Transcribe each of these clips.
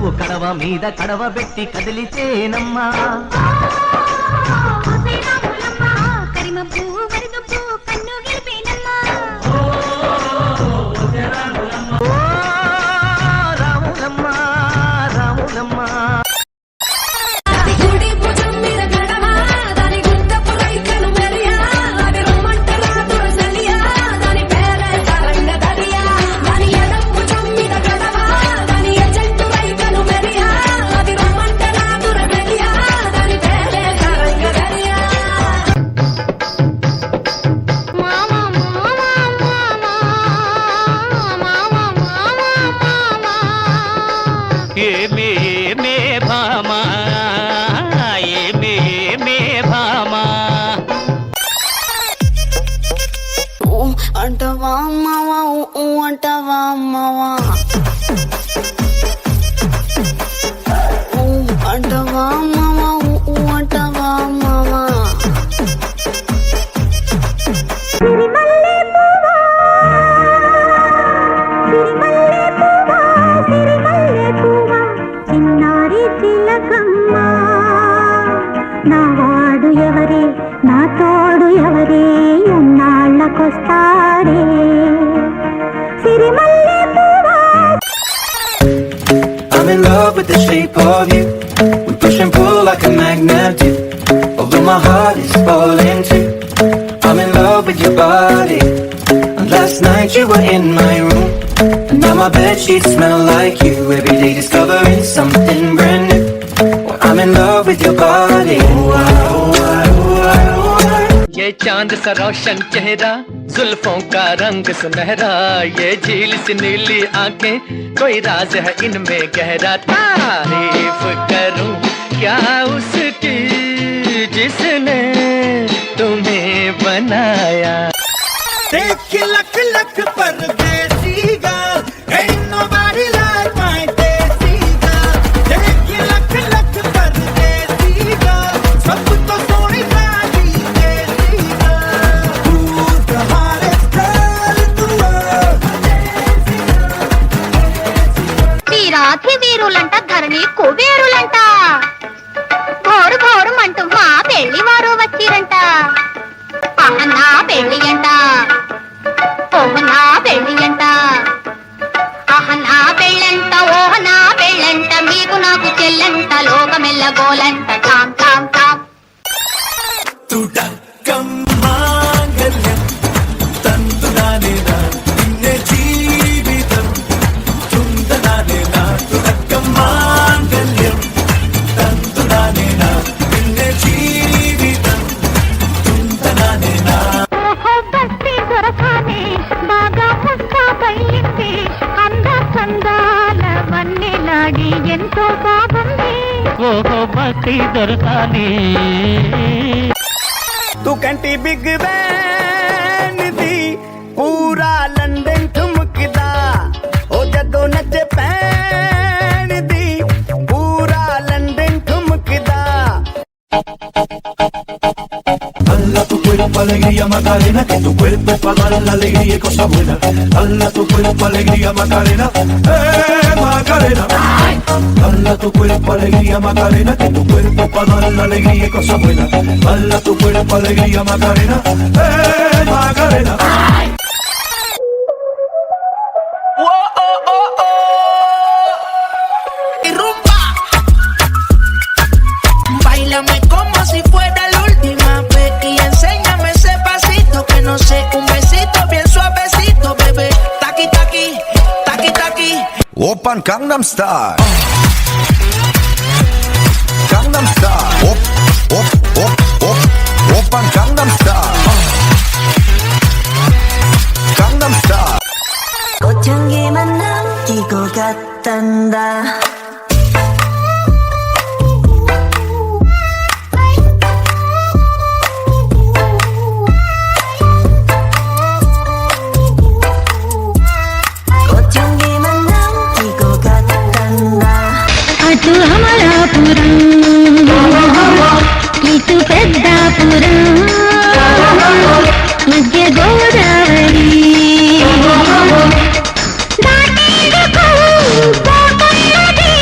నువ్వు కడవ మీద కడవ పెట్టి కదిలితేనమ్మా కరిమబ్బు వరదబ్బు కన్ను గెలిపేనమ్మా రాములమ్మ రాములమ్మ అంటవా అమ్మవా అంటవా అమ్మవా అంటవా అమ్మవా అంటవా అమ్మవా చిన్నారి చిలకమ్మ నా వాడు ఎవరే నా తోడు ఎవరే ఎన్నాళ్ళకొస్తాడే సిరిమల్లె పువ్వా I'm in love with the shape of you. We push and pull like a magnet do. Although my heart is falling too. I'm in love with your body. And last night you were in my room. And now my bedsheets smell like you. Every day discovering something brand new. Well, I'm in love with your body. ये चांद सा रोशन चेहरा जुल्फों का रंग सुनहरा ये झील सी नीली आंखें कोई राज है इनमें गहरा तारीफ करूं क्या उसकी जिसने तुम्हें बनाया Take लख लख परदेसी girl, ain't nobody like my देसी girl. Take लख लख परदेसी girl, सब तो सोनी वाली देसी girl. Who's the hottest girl in the world? వీరాధి వీరులంట ధరణి కుబేరులంట ఘోరు ఘోరుమంటూ మా పెళ్లి వారు వచ్చిరంట నా పెళ్లి అంట ఓహ్ నా పెళ్లి అంట నా పెళ్ళంట ఓహ్ నా పెళ్ళంట మీకు నాకు చెల్లంట లోకమెల్ల గోలంట టామ్ టామ్ టామ్ तुटकम मांगल्यम तंतुनानेना निन्ने जीवितम तुंतनानेना तुटकम मांगल्यम तंतुनानेना निन्ने जीवितम तुंतनानेना బస్తి దొరకానే బాగా ముస్తాబయ్యింది అంద చందాల వన్నెలాడి ఎంతో బాగుంది ఓహో బస్తి దొరకానే तू कंटी बिग बैन दी पूरा लंदन ठुमकदा ओ जदों नचे पैन दी पूरा London ठुमकदा Dala tu cuerpo alegría Macarena, que tu cuerpo es para dar la alegría y cosas buenas. Dala tu cuerpo alegría Macarena, Macarena. Dala tu cuerpo alegría Macarena, que tu cuerpo es para dar la alegría y cosas buenas. Dala tu cuerpo alegría Macarena, Macarena. Y rumba, bailame como si fuera la última vez y enséñame ese pasito que no sé, un besito bien suavecito, bebé. Taqui taqui, taqui taqui. Open Gangnam Style. Gangnam Style. Open Gangnam Style. Gangnam Style. 꽃향기만 남기고 갔단다 꽃향기만 남기고 갔단다 అటు అమలాపురం ఇటు పెద్దాపురం మధ్య గోదావరి దాటేందుకు పోతున్నది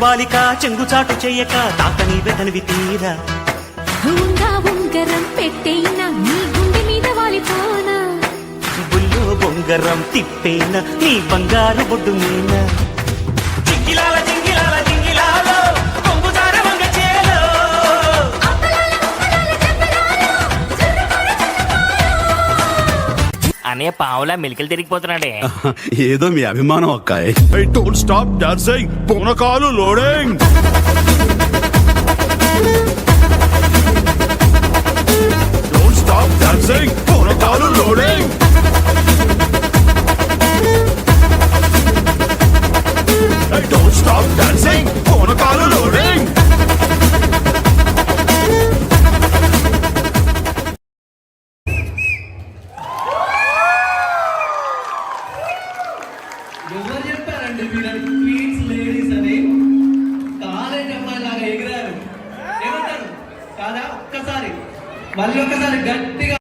బాలిక చెంగుచాటు చెయ్యక తాకని వెతనివి తీరా ఉంగా ఉంగరం పెట్టేనా నీ గుండె మీద వాలిపోనా బుల్లో బొంగరం తిప్పేనా నీ బంగారు బొడ్డు మీనా జింగిలాల జింగిలాల జింగిలాలో కొంగుదార వంగ చేలో అనే పావులా మెలికలు తిరిగిపోతున్నాడే ఏదో మీ అభిమానం అక్కాయ్. Hey, don't stop dancing. పూనకాలు loading. Don't stop dancing. పూనకాలు loading. Hey, don't stop dancing. పూనకాలు loading. ఎవరు చెప్పారండి మీరు క్వీన్స్ లేడీస్ అని కాలేజ్ అమ్మాయిలాగా ఎగిరారు ఏమంటారు కాదా ఒక్కసారి మళ్ళీ ఒక్కసారి గట్టిగా